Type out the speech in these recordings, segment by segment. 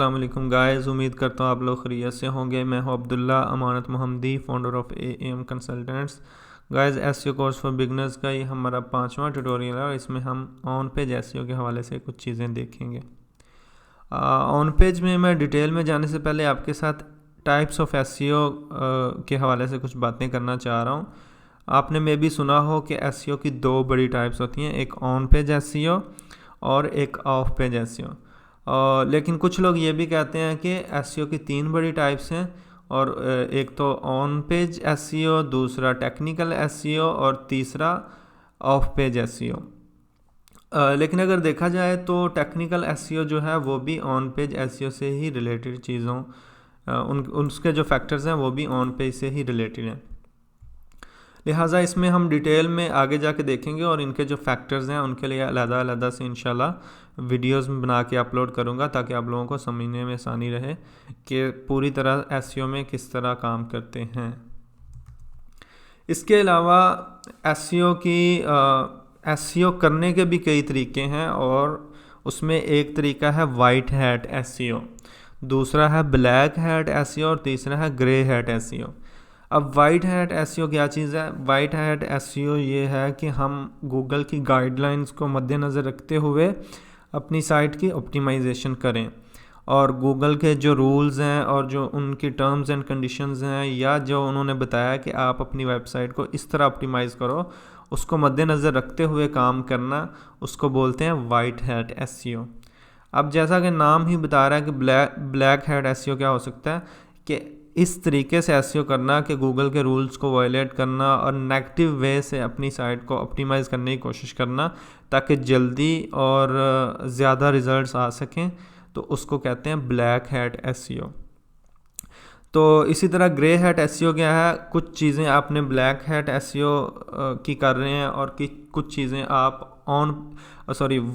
अस्सलाम वालेकुम गाइस, उम्मीद करता हूँ आप लोग खैरियत से होंगे। मैं हूँ Abdullah Amanat Mohammadi, founder of AM consultants. Guys, SEO course for beginners का ये हमारा 5वां ट्यूटोरियल है और इसमें हम ऑन पेज एसईओ के हवाले से कुछ चीज़ें देखेंगे। ऑन पेज में मैं डिटेल में जाने से पहले आपके साथ टाइप्स ऑफ एसईओ के हवाले से कुछ बातें करना चाह रहा हूँ। आपने मे भी सुना हो कि एसईओ की दो बड़ी टाइप्स होती हैं, एक ऑन पेज एसईओ और एक ऑफ पेज एसईओ। लेकिन कुछ लोग ये भी कहते हैं कि एसईओ की 3 बड़ी टाइप्स हैं और एक तो ऑन पेज एसईओ, दूसरा टेक्निकल एसईओ और तीसरा ऑफ पेज एसईओ। लेकिन अगर देखा जाए तो टेक्निकल एसईओ जो है वो भी ऑन पेज एसईओ से ही रिलेटेड चीज़ों उसके जो फैक्टर्स हैं वो भी ऑन पेज से ही रिलेटेड हैं। लिहाजा इसमें हम डिटेल में आगे जाके देखेंगे और इनके जो फैक्टर्स हैं उनके लिए अलग-अलग से इंशाल्लाह वीडियोस बना के अपलोड करूँगा ताकि आप लोगों को समझने में आसानी रहे कि पूरी तरह एसईओ में किस तरह काम करते हैं। इसके अलावा एसईओ करने के भी कई तरीके हैं और उसमें एक तरीका है वाइट हैट एसईओ, दूसरा है ब्लैक हैट एसईओ और तीसरा है ग्रे हैट एसईओ। अब वाइट हैट एसईओ क्या चीज़ है? वाइट हैट एसईओ ये है कि हम गूगल की गाइडलाइंस को मद्देनज़र रखते हुए अपनी साइट की ऑप्टिमाइजेशन करें और गूगल के जो रूल्स हैं और जो उनकी टर्म्स एंड कंडीशंस हैं या जो उन्होंने बताया कि आप अपनी वेबसाइट को इस तरह ऑप्टिमाइज़ करो, उसको मद्देनज़र रखते हुए काम करना, उसको बोलते हैं वाइट हैट एसईओ। अब जैसा कि नाम ही बता रहा है कि ब्लैक हैट एसईओ क्या हो सकता है कि इस तरीके से एसईओ करना कि गूगल के रूल्स को वायलेट करना और नेगेटिव वे से अपनी साइट को ऑप्टिमाइज़ करने की कोशिश करना ताकि जल्दी और ज़्यादा रिजल्ट्स आ सकें, तो उसको कहते हैं ब्लैक हैट एसईओ। तो इसी तरह ग्रे हैट एसईओ क्या है? कुछ चीज़ें आपने ब्लैक हैट एसईओ की कर रहे हैं और कुछ चीज़ें आप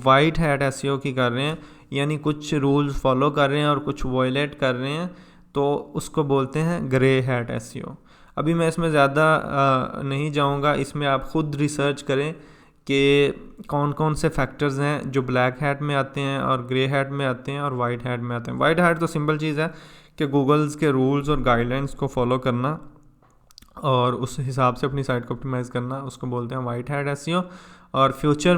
वाइट हैट एसईओ की कर रहे हैं, यानी कुछ रूल्स फॉलो कर रहे हैं और कुछ वायलेट कर रहे हैं, तो उसको बोलते हैं ग्रे हैट एसईओ। अभी मैं इसमें ज़्यादा नहीं जाऊंगा, इसमें आप ख़ुद रिसर्च करें कि कौन कौन से फैक्टर्स हैं जो ब्लैक हैट में आते हैं और ग्रे हैट में आते हैं और वाइट हैट में आते हैं। वाइट हैट तो सिंपल चीज़ है कि गूगल्स के रूल्स और गाइडलाइंस को फॉलो करना और उस हिसाब से अपनी साइट को ऑप्टिमाइज़ करना, उसको बोलते हैं वाइट हैट एसईओ। और फ्यूचर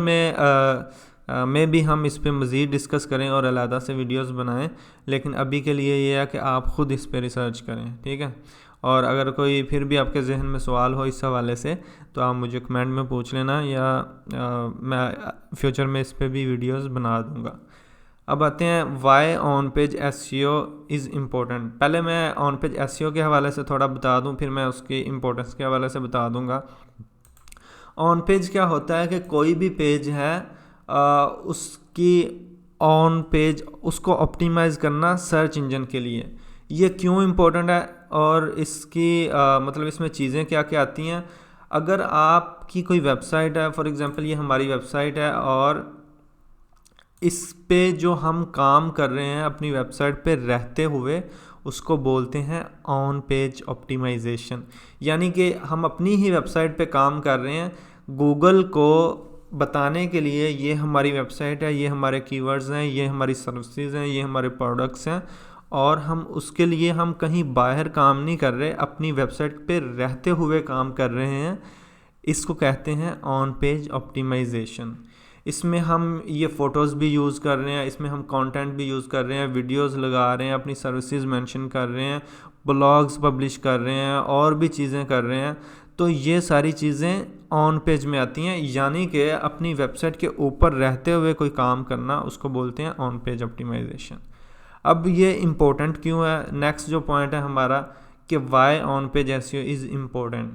में भी हम इस पे मज़ीद डिस्कस करें और अलग से वीडियोस बनाएं, लेकिन अभी के लिए ये है कि आप ख़ुद इस पे रिसर्च करें, ठीक है। और अगर कोई फिर भी आपके जहन में सवाल हो इस हवाले से तो आप मुझे कमेंट में पूछ लेना या मैं फ्यूचर में इस पे भी वीडियोस बना दूँगा। अब आते हैं why on page SEO is important. पहले मैं ऑन पेज एसईओ के हवाले से थोड़ा बता दूँ, फिर मैं उसकी इम्पोर्टेंस के हवाले से बता दूँगा। ऑन पेज क्या होता है कि कोई भी पेज है उसकी ऑन पेज उसको ऑप्टिमाइज़ करना सर्च इंजन के लिए। ये क्यों इम्पोर्टेंट है और इसकी मतलब इसमें चीज़ें क्या क्या आती हैं? अगर आपकी कोई वेबसाइट है, फॉर एग्ज़ाम्पल ये हमारी वेबसाइट है और इस पे जो हम काम कर रहे हैं अपनी वेबसाइट पे रहते हुए, उसको बोलते हैं ऑन पेज ऑप्टिमाइजेशन। यानी कि हम अपनी ही वेबसाइट पे काम कर रहे हैं, गूगल को बताने के लिए ये हमारी वेबसाइट है, ये हमारे कीवर्ड्स हैं, ये हमारी सर्विसेज हैं, ये हमारे प्रोडक्ट्स हैं और हम उसके लिए हम कहीं बाहर काम नहीं कर रहे, अपनी वेबसाइट पे रहते हुए काम कर रहे हैं। इसको कहते हैं ऑन पेज ऑप्टिमाइजेशन। इसमें हम ये फ़ोटोज़ भी यूज़ कर रहे हैं, इसमें हम कंटेंट भी यूज़ कर रहे हैं, वीडियोस लगा रहे हैं, अपनी सर्विसेज मेंशन कर रहे हैं, ब्लॉग्स पब्लिश कर रहे हैं और भी चीज़ें कर रहे हैं। तो ये सारी चीज़ें ऑन पेज में आती हैं, यानी कि अपनी वेबसाइट के ऊपर रहते हुए कोई काम करना, उसको बोलते हैं ऑन पेज ऑप्टिमाइजेशन। अब ये इम्पोर्टेंट क्यों है? नेक्स्ट जो पॉइंट है हमारा कि why on page SEO is important.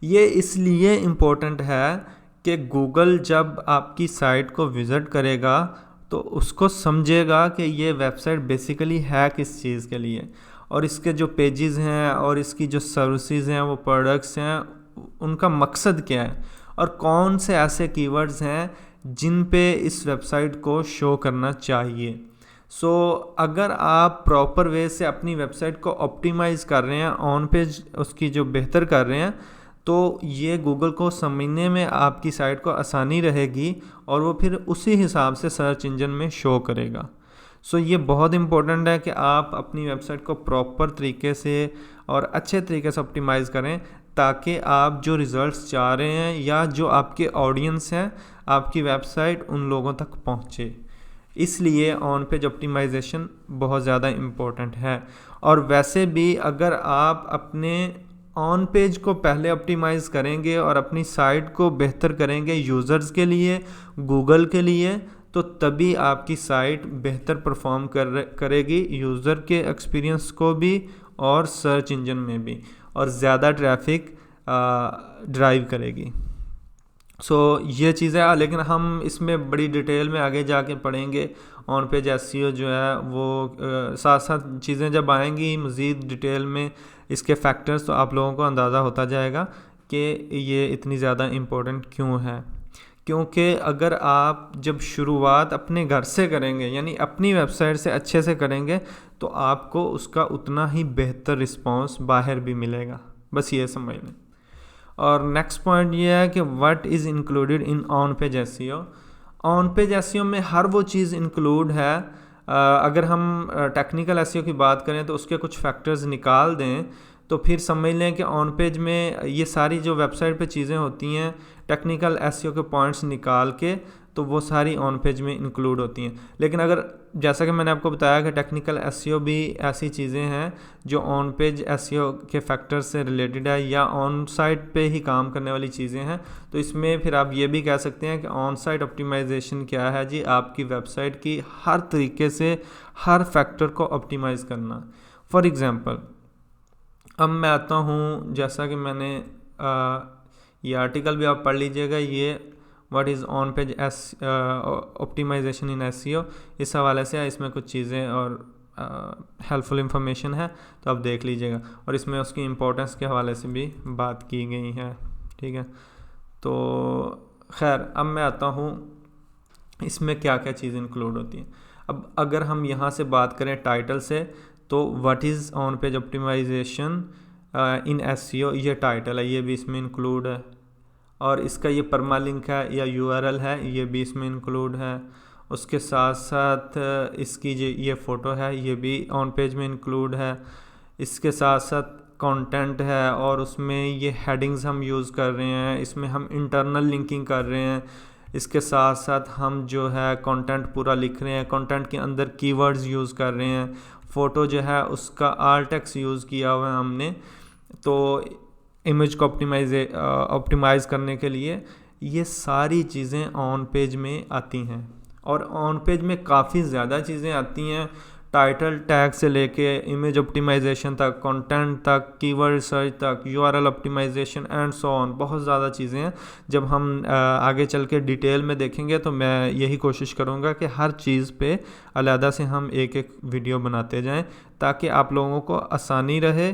ये इसलिए इम्पोर्टेंट है कि गूगल जब आपकी साइट को विज़िट करेगा तो उसको समझेगा कि ये वेबसाइट बेसिकली है किस चीज़ के लिए और इसके जो पेजेस हैं और इसकी जो सर्विसेज हैं, वो प्रोडक्ट्स हैं, उनका मकसद क्या है और कौन से ऐसे कीवर्ड्स हैं जिन पे इस वेबसाइट को शो करना चाहिए। अगर आप प्रॉपर वे से अपनी वेबसाइट को ऑप्टिमाइज़ कर रहे हैं, ऑन पेज उसकी जो बेहतर कर रहे हैं, तो ये गूगल को समझने में आपकी साइट को आसानी रहेगी और वो फिर उसी हिसाब से सर्च इंजन में शो करेगा। सो ये बहुत इम्पोर्टेंट है कि आप अपनी वेबसाइट को प्रॉपर तरीके से और अच्छे तरीके से ऑप्टिमाइज़ करें, ताकि आप जो रिज़ल्ट्स चाह रहे हैं या जो आपके ऑडियंस हैं, आपकी वेबसाइट उन लोगों तक पहुँचे। इसलिए ऑन पेज ऑप्टिमाइजेशन बहुत ज़्यादा इम्पोर्टेंट है। और वैसे भी अगर आप अपने ऑन पेज को पहले ऑप्टिमाइज़ करेंगे और अपनी साइट को बेहतर करेंगे यूज़र्स के लिए, गूगल के लिए, तो तभी आपकी साइट बेहतर परफॉर्म करेगी यूज़र के एक्सपीरियंस को भी और सर्च इंजन में भी, और ज़्यादा ट्रैफिक ड्राइव करेगी। सो ये चीज़ है, लेकिन हम इसमें बड़ी डिटेल में आगे जाके पढ़ेंगे। ऑन पेज एसईओ जो है वो साथ साथ चीज़ें जब आएंगी मज़ीद डिटेल में इसके फैक्टर्स, तो आप लोगों को अंदाज़ा होता जाएगा कि ये इतनी ज़्यादा इम्पोर्टेंट क्यों है। क्योंकि अगर आप जब शुरुआत अपने घर से करेंगे, यानी अपनी वेबसाइट से अच्छे से करेंगे, तो आपको उसका उतना ही बेहतर रिस्पॉन्स बाहर भी मिलेगा। बस ये समझ लें। और नेक्स्ट पॉइंट ये है कि what is included in on page SEO. On page SEO में हर वो चीज़ इंक्लूड है। अगर हम टेक्निकल एसईओ की बात करें तो उसके कुछ फैक्टर्स निकाल दें तो फिर समझ लें कि ऑन पेज में ये सारी जो वेबसाइट पे चीज़ें होती हैं, टेक्निकल एसईओ के पॉइंट्स निकाल के, तो वो सारी ऑन पेज में इंक्लूड होती हैं। लेकिन अगर जैसा कि मैंने आपको बताया कि टेक्निकल एसईओ भी ऐसी चीज़ें हैं जो ऑन पेज एसईओ के फैक्टर से रिलेटेड है या ऑन साइट पे ही काम करने वाली चीज़ें हैं, तो इसमें फिर आप ये भी कह सकते हैं कि ऑन साइट ऑप्टिमाइजेशन क्या है जी, आपकी वेबसाइट की हर तरीके से हर फैक्टर को ऑप्टिमाइज़ करना। फॉर एग्ज़ाम्पल अब मैं आता हूँ, जैसा कि मैंने ये आर्टिकल भी आप पढ़ लीजिएगा, ये what is on page optimisation in SEO, इस हवाले से इसमें कुछ चीज़ें और हेल्पफुल इंफॉर्मेशन है, तो आप देख लीजिएगा। और इसमें उसकी इम्पोर्टेंस के हवाले से भी बात की गई है। ठीक है, तो खैर अब मैं आता हूँ इसमें क्या क्या चीज़ इंक्लूड होती हैं। अब अगर हम यहाँ से बात करें टाइटल से, तो what is on page optimisation in SEO, ये टाइटल है, ये भी इसमें इंक्लूड है। और इसका ये परमालिंक है या यूआरएल है, ये भी इसमें इंक्लूड है। उसके साथ साथ इसकी ये फ़ोटो है, ये भी ऑन पेज में इंक्लूड है। इसके साथ साथ कंटेंट है और उसमें ये हेडिंग्स हम यूज़ कर रहे हैं, इसमें हम इंटरनल लिंकिंग कर रहे हैं। इसके साथ साथ हम जो है कंटेंट पूरा लिख रहे हैं, कंटेंट के अंदर कीवर्ड्स यूज़ कर रहे हैं। फ़ोटो जो है उसका आल्ट टेक्स्ट यूज़ किया हुआ है हमने, तो इमेज को ऑप्टिमाइज़ करने के लिए ये सारी चीज़ें ऑन पेज में आती हैं। और ऑन पेज में काफ़ी ज़्यादा चीज़ें आती हैं, टाइटल टैग से लेके इमेज ऑप्टिमाइजेशन तक, कंटेंट तक, कीवर्ड रिसर्च तक, URL optimisation and so on, बहुत ज़्यादा चीज़ें हैं। जब हम आगे चल के डिटेल में देखेंगे तो मैं यही कोशिश करूँगा कि हर चीज़ पे अलहदा से हम एक एक वीडियो बनाते जाएं, ताकि आप लोगों को आसानी रहे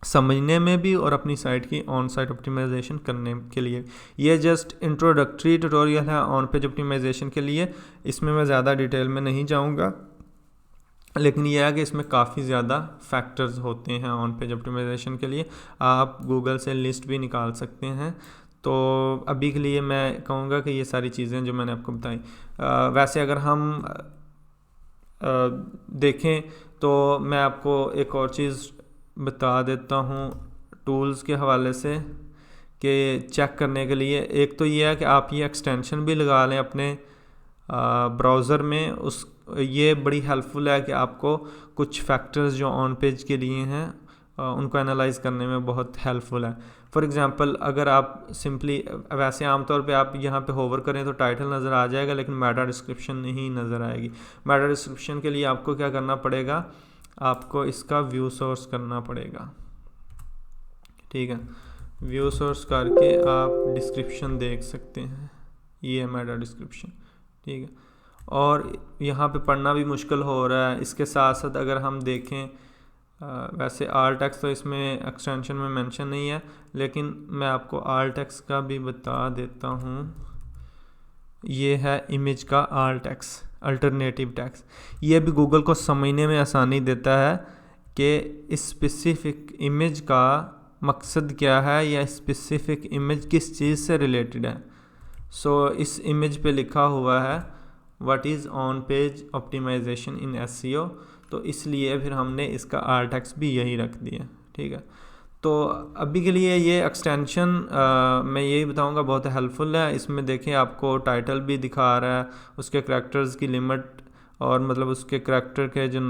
समझने में भी और अपनी साइट की ऑन साइट ऑप्टिमाइजेशन करने के लिए। ये जस्ट इंट्रोडक्टरी ट्यूटोरियल है ऑन पेज ऑप्टिमाइजेशन के लिए, इसमें मैं ज़्यादा डिटेल में नहीं जाऊँगा, लेकिन यह है कि इसमें काफ़ी ज़्यादा फैक्टर्स होते हैं ऑन पेज ऑप्टिमाइजेशन के लिए। आप गूगल से लिस्ट भी निकाल सकते हैं। तो अभी के लिए मैं कहूँगा कि ये सारी चीज़ें जो मैंने आपको बताई, वैसे अगर हम देखें तो मैं आपको एक और चीज़ बता देता हूँ टूल्स के हवाले से कि चेक करने के लिए। एक तो ये है कि आप ये एक्सटेंशन भी लगा लें अपने ब्राउज़र में, उस ये बड़ी हेल्पफुल है कि आपको कुछ फैक्टर्स जो ऑन पेज के लिए हैं उनको एनालाइज करने में बहुत हेल्पफुल है। फॉर एग्जांपल अगर आप सिंपली वैसे आमतौर पे आप यहाँ पे होवर करें तो टाइटल नज़र आ जाएगा, लेकिन मेटा डिस्क्रिप्शन नहीं नज़र आएगी। मेटा डिस्क्रिप्शन के लिए आपको क्या करना पड़ेगा, आपको इसका व्यू सोर्स करना पड़ेगा। ठीक है, व्यू सोर्स करके आप डिस्क्रिप्शन देख सकते हैं, ये है मेटा डिस्क्रिप्शन। ठीक है, और यहाँ पे पढ़ना भी मुश्किल हो रहा है। इसके साथ साथ अगर हम देखें वैसे आल्ट टेक्स्ट तो इसमें एक्सटेंशन में मेंशन नहीं है, लेकिन मैं आपको आल्ट टेक्स्ट का भी बता देता हूँ। ये है इमेज का आल्ट टेक्स्ट, अल्टरनेटिव टेक्स्ट। ये भी गूगल को समझने में आसानी देता है कि इस स्पेसिफिक इमेज का मकसद क्या है या स्पेसिफिक इमेज किस चीज़ से रिलेटेड है। सो इस इमेज पे लिखा हुआ है what is on page optimisation in SEO. तो इसलिए फिर हमने इसका आर्टेक्स भी यही रख दिया, ठीक है। तो अभी के लिए ये एक्सटेंशन मैं यही बताऊंगा बहुत हेल्पफुल है। इसमें देखें आपको टाइटल भी दिखा रहा है, उसके करैक्टर्स की लिमिट और मतलब उसके करैक्टर के जो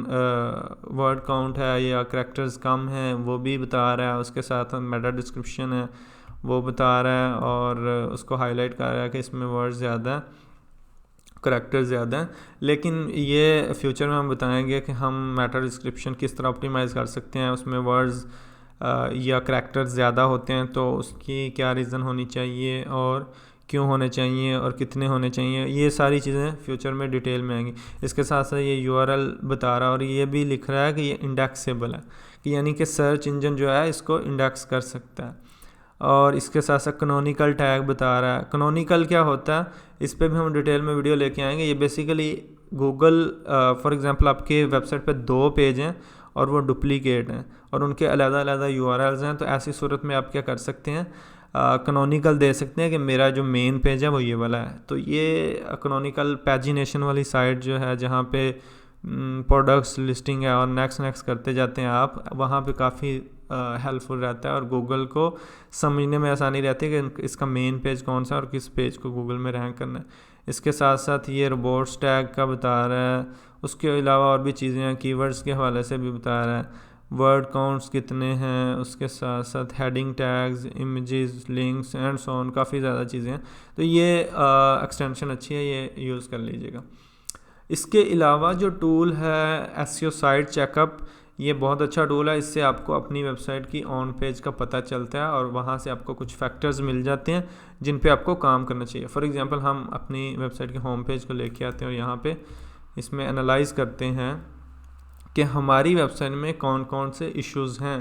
वर्ड काउंट है या करैक्टर्स कम हैं वो भी बता रहा है, उसके साथ मेटा डिस्क्रिप्शन है वो बता रहा है और उसको हाईलाइट कर रहा है कि इसमें वर्ड ज़्यादा हैं, करैक्टर ज़्यादा हैं। लेकिन ये फ्यूचर में हम बताएंगे कि हम मेटा डिस्क्रिप्शन किस तरह ऑप्टिमाइज़ कर सकते हैं, उसमें वर्ड्स या करैक्टर्स ज़्यादा होते हैं तो उसकी क्या रीज़न होनी चाहिए और क्यों होने चाहिए और कितने होने चाहिए, ये सारी चीज़ें फ्यूचर में डिटेल में आएंगी। इसके साथ साथ ये यूआरएल बता रहा है और ये भी लिख रहा है कि ये इंडेक्सेबल है, कि यानी कि सर्च इंजन जो है इसको इंडेक्स कर सकता है। और इसके साथ साथ कैनोनिकल टैग बता रहा है। कैनोनिकल क्या होता है इस पर भी हम डिटेल में वीडियो लेके आएंगे। ये बेसिकली गूगल फॉर एग्जांपल आपके वेबसाइट पे 2 पेज हैं और वो डुप्लीकेट हैं और उनके अलग-अलग यूआरएल्स हैं, तो ऐसी सूरत में आप क्या कर सकते हैं, कैनोनिकल दे सकते हैं कि मेरा जो मेन पेज है वो ये वाला है। तो ये कैनोनिकल पैजिनेशन वाली साइट जो है जहाँ पे प्रोडक्ट्स लिस्टिंग है और नेक्स्ट करते जाते हैं आप, वहाँ पे काफ़ी हेल्पफुल रहता है और गूगल को समझने में आसानी रहती है कि इसका मेन पेज कौन सा और किस पेज को गूगल में रैंक करना है। इसके साथ साथ ये रोबोट्स टैग का बता रहा है, उसके अलावा और भी चीज़ें हैं, कीवर्ड्स के हवाले से भी बता रहा है, वर्ड काउंट्स कितने हैं, उसके साथ साथ heading tags, images, links and so on, काफ़ी ज़्यादा चीज़ें हैं। तो ये एक्सटेंशन अच्छी है, ये यूज़ कर लीजिएगा। इसके अलावा जो टूल है एसईओ साइट चेकअप, ये बहुत अच्छा टूल है। इससे आपको अपनी वेबसाइट की ऑन पेज का पता चलता है और वहाँ से आपको कुछ फैक्टर्स मिल जाते हैं जिन पे आपको काम करना चाहिए। फॉर एग्जांपल हम अपनी वेबसाइट के होम पेज को लेके आते हैं और यहाँ पे इसमें एनालाइज करते हैं कि हमारी वेबसाइट में कौन कौन से इश्यूज़ हैं।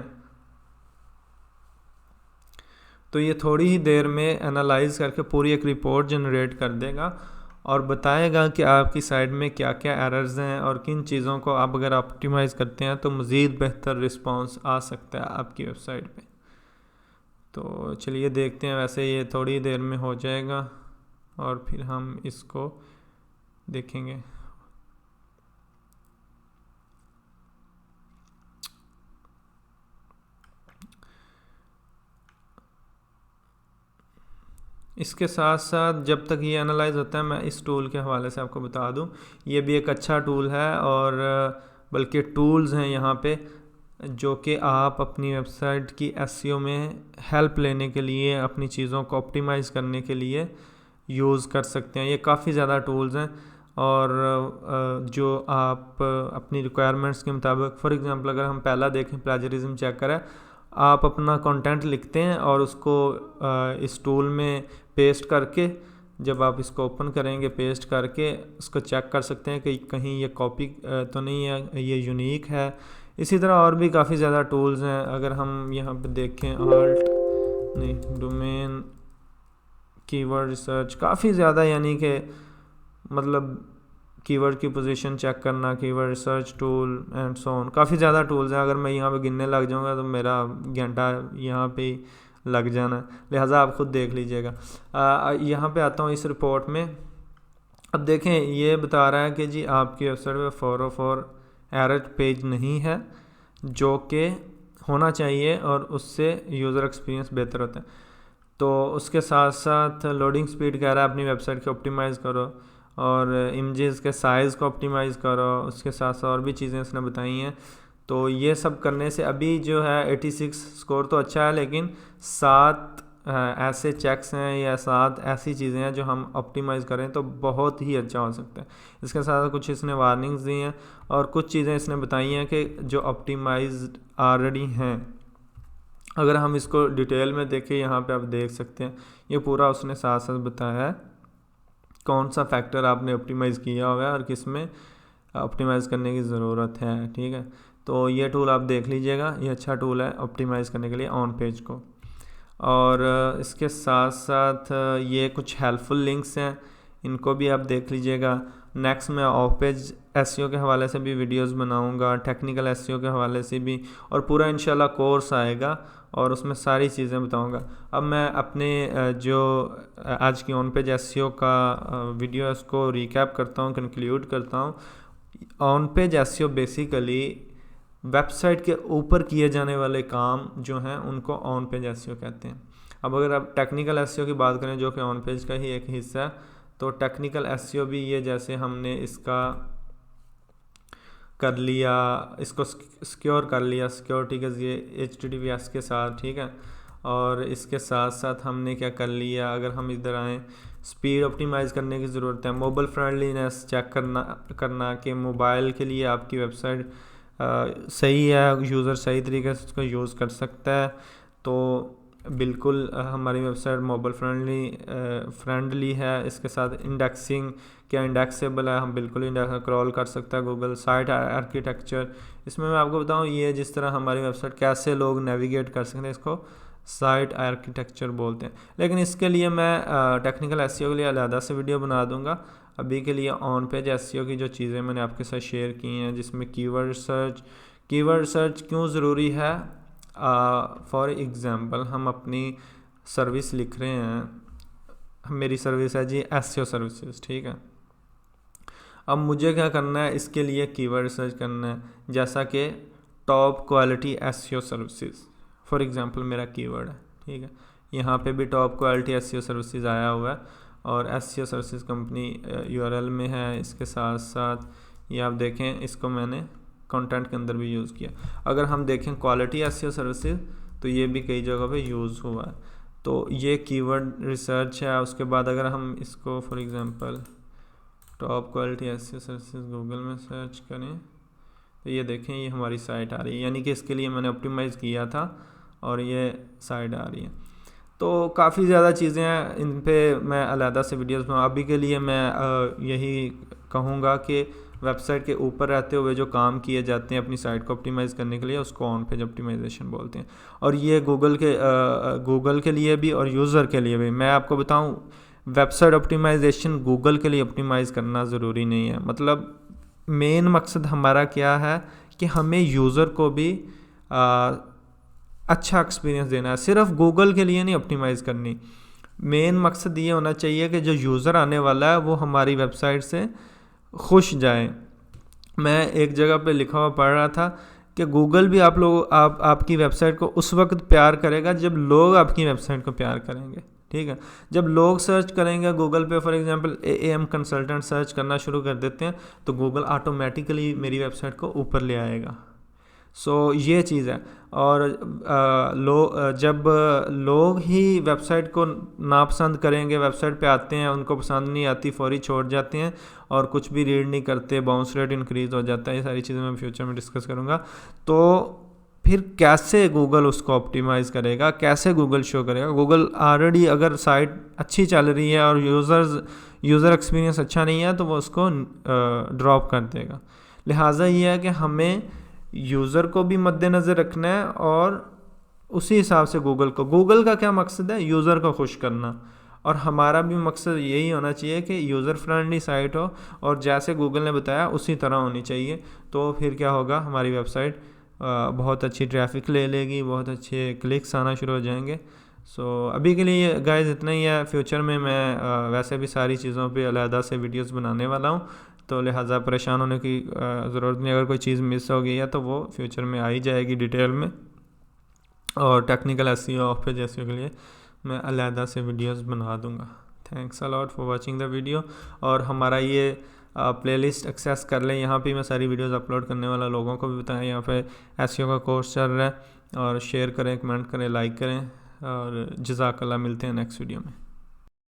तो ये थोड़ी ही देर में एनालाइज करके पूरी एक रिपोर्ट जनरेट कर देगा और बताएगा कि आपकी साइट में क्या क्या एरर्स हैं और किन चीज़ों को आप अगर ऑप्टिमाइज़ करते हैं तो मज़ीद बेहतर रिस्पांस आ सकता है आपकी वेबसाइट पे। तो चलिए देखते हैं, वैसे ये थोड़ी देर में हो जाएगा और फिर हम इसको देखेंगे। इसके साथ साथ जब तक ये एनालाइज होता है मैं इस टूल के हवाले से आपको बता दूं, ये भी एक अच्छा टूल है और बल्कि टूल्स हैं यहाँ पे जो कि आप अपनी वेबसाइट की एसईओ में हेल्प लेने के लिए, अपनी चीज़ों को ऑप्टिमाइज़ करने के लिए यूज़ कर सकते हैं। ये काफ़ी ज़्यादा टूल्स हैं और जो आप अपनी रिक्वायरमेंट्स के मुताबिक, फॉर एग्जांपल अगर हम पहला देखें प्लेजरिज्म चेक करें, आप अपना कंटेंट लिखते हैं और उसको इस टूल में पेस्ट करके, जब आप इसको ओपन करेंगे पेस्ट करके उसको चेक कर सकते हैं कि कहीं ये कॉपी तो नहीं है, ये यूनिक है। इसी तरह और भी काफ़ी ज़्यादा टूल्स हैं। अगर हम यहाँ पे देखें आल्ट नहीं डोमेन कीवर्ड रिसर्च, काफ़ी ज़्यादा, यानी कि मतलब कीवर्ड की पोजीशन चेक करना, keyword research tool and so on, काफ़ी ज़्यादा टूल्स हैं। अगर मैं यहाँ पे गिनने लग जाऊँगा तो मेरा घंटा यहाँ पे लग जाना, लिहाजा आप खुद देख लीजिएगा। यहाँ पे आता हूँ इस रिपोर्ट में। अब देखें ये बता रहा है कि जी आपकी वेबसाइट पे 404 एरर पेज नहीं है, जो कि होना चाहिए और उससे यूज़र एक्सपीरियंस बेहतर होता है। तो उसके साथ साथ लोडिंग स्पीड कह रहा है अपनी वेबसाइट को ऑप्टिमाइज़ करो और इमेजेस के साइज़ को ऑप्टिमाइज़ करो। उसके साथ साथ और भी चीज़ें इसने बताई हैं। तो ये सब करने से अभी जो है 86 स्कोर तो अच्छा है, लेकिन 7 ऐसे चेक्स हैं या 7 ऐसी चीज़ें हैं जो हम ऑप्टिमाइज़ करें तो बहुत ही अच्छा हो सकता है। इसके साथ कुछ इसने वार्निंग्स दी हैं और कुछ चीज़ें इसने बताई हैं कि जो ऑप्टिमाइज्ड ऑलरेडी हैं। अगर हम इसको डिटेल में देखें, यहाँ पे आप देख सकते हैं ये पूरा उसने साथ साथ बताया है कौन सा फैक्टर आपने ऑप्टिमाइज़ किया हुआ है और किस में ऑप्टिमाइज़ करने की ज़रूरत है, ठीक है। तो ये टूल आप देख लीजिएगा, ये अच्छा टूल है ऑप्टिमाइज़ करने के लिए ऑन पेज को। और इसके साथ साथ ये कुछ हेल्पफुल लिंक्स हैं, इनको भी आप देख लीजिएगा। नेक्स्ट मैं ऑफ पेज एसईओ के हवाले से भी वीडियोस बनाऊंगा, टेक्निकल एसईओ के हवाले से भी, और पूरा इंशाल्लाह कोर्स आएगा और उसमें सारी चीज़ें बताऊंगा। अब मैं अपने जो आज की ऑन पेज एसईओ का वीडियो है उसको रिकैप करता हूँ, कंक्लूड करता हूँ। On page SEO basically website के ऊपर किए जाने वाले काम जो हैं उनको ऑन पेज एसईओ कहते हैं। अब अगर आप टेक्निकल एसईओ की बात करें जो कि ऑन पेज का ही एक हिस्सा है, तो टेक्निकल एसईओ भी ये जैसे हमने इसका कर लिया, इसको सिक्योर कर लिया, सिक्योरिटी के ये HTTPS के साथ, ठीक है। और इसके साथ साथ हमने क्या कर लिया, अगर हम इधर आएँ, स्पीड ऑप्टिमाइज़ करने की ज़रूरत है, मोबाइल फ्रेंडलीनेस चेक करना कि मोबाइल के लिए आपकी वेबसाइट सही है, यूज़र सही तरीके से उसको यूज़ कर सकता है। तो बिल्कुल हमारी वेबसाइट मोबाइल फ्रेंडली है। इसके साथ इंडेक्सिंग, क्या इंडेक्सेबल है, हम बिल्कुल क्रॉल कर सकता है गूगल। साइट आर्किटेक्चर, इसमें मैं आपको बताऊं ये जिस तरह हमारी वेबसाइट कैसे लोग नेविगेट कर सकते हैं, इसको साइट आर्किटेक्चर बोलते हैं। लेकिन इसके लिए मैं टेक्निकल एसईओ के लिए अलग से वीडियो बना दूंगा। अभी के लिए ऑन पेज एसईओ की जो चीज़ें मैंने आपके साथ शेयर की हैं, जिसमें कीवर्ड सर्च क्यों ज़रूरी है। फॉर एग्ज़ाम्पल हम अपनी सर्विस लिख रहे हैं, मेरी सर्विस है जी एसईओ सर्विसेज, ठीक है। अब मुझे क्या करना है, इसके लिए कीवर्ड सर्च करना है, जैसा कि top quality SEO services for example मेरा कीवर्ड है, ठीक है। यहाँ पे भी टॉप क्वालिटी एसईओ सर्विसेज आया हुआ है और एसईओ सर्विसेज कंपनी URL में है। इसके साथ साथ ये आप देखें, इसको मैंने कंटेंट के अंदर भी यूज़ किया। अगर हम देखें क्वालिटी एसईओ सर्विसेज, तो ये भी कई जगह पे यूज़ हुआ है। तो ये कीवर्ड रिसर्च है। उसके बाद अगर हम इसको for example top quality SEO services Google में सर्च करें, तो ये देखें ये हमारी साइट आ रही है, यानी कि इसके लिए मैंने ऑप्टिमाइज़ किया था और ये साइट आ रही है। तो काफ़ी ज़्यादा चीज़ें हैं, इन पे मैं अलहदा से वीडियोस बनाऊँ। अभी के लिए मैं यही कहूँगा कि वेबसाइट के ऊपर रहते हुए जो काम किए जाते हैं अपनी साइट को ऑप्टिमाइज़ करने के लिए, उसको ऑन पेज ऑप्टिमाइजेशन बोलते हैं। और ये गूगल के लिए भी और यूज़र के लिए भी। मैं आपको बताऊं, वेबसाइट ऑप्टिमाइजेशन गूगल के लिए ऑप्टिमाइज़ करना ज़रूरी नहीं है। मतलब मेन मकसद हमारा क्या है कि हमें यूज़र को भी अच्छा एक्सपीरियंस देना है, सिर्फ गूगल के लिए नहीं ऑप्टिमाइज़ करनी। मेन मकसद ये होना चाहिए कि जो यूज़र आने वाला है वो हमारी वेबसाइट से खुश जाए। मैं एक जगह पे लिखा हुआ पढ़ रहा था कि गूगल भी आपकी वेबसाइट को उस वक्त प्यार करेगा जब लोग आपकी वेबसाइट को प्यार करेंगे, ठीक है। जब लोग सर्च करेंगे गूगल पे, for example AAM consultant search करना शुरू कर देते हैं, तो गूगल ऑटोमेटिकली मेरी वेबसाइट को ऊपर ले आएगा। सो ये चीज़ है। और जब लोग ही वेबसाइट को नापसंद करेंगे, वेबसाइट पे आते हैं, उनको पसंद नहीं आती, फौरी छोड़ जाते हैं और कुछ भी रीड नहीं करते, बाउंस रेट इंक्रीज़ हो जाता है। ये सारी चीज़ें मैं फ्यूचर में डिस्कस करूँगा। तो फिर कैसे गूगल उसको ऑप्टिमाइज़ करेगा, कैसे गूगल शो करेगा। गूगल ऑलरेडी अगर साइट अच्छी चल रही है और यूज़र एक्सपीरियंस अच्छा नहीं है, तो वो उसको ड्रॉप कर देगा। लिहाजा ये है कि हमें यूज़र को भी मद्देनज़र रखना है और उसी हिसाब से गूगल का क्या मकसद है, यूज़र को खुश करना। और हमारा भी मकसद यही होना चाहिए कि यूज़र फ्रेंडली साइट हो और जैसे गूगल ने बताया उसी तरह होनी चाहिए। तो फिर क्या होगा, हमारी वेबसाइट बहुत अच्छी ट्रैफिक ले लेगी, बहुत अच्छे क्लिक्स आना शुरू हो जाएंगे। सो अभी के लिए गाइस इतना ही है। फ्यूचर में मैं वैसे भी सारी चीज़ों पे अलहदा से वीडियोस बनाने वाला हूँ, तो लिहाजा परेशान होने की ज़रूरत नहीं। अगर कोई चीज़ मिस हो गई है तो वो फ्यूचर में आ ही जाएगी डिटेल में। और technical SEO of page SEO के लिए मैं अलहदा से वीडियोस बना दूंगा। Thanks a lot for watching the video. और हमारा ये प्लेलिस्ट एक्सेस कर लें, यहाँ पे मैं सारी वीडियोस अपलोड करने वाला, लोगों को भी बताएं यहाँ पे एसईओ का कोर्स चल रहा है। और शेयर करें, कमेंट करें, लाइक करें और जज़ाकल्लाह। मिलते हैं नेक्स्ट वीडियो में।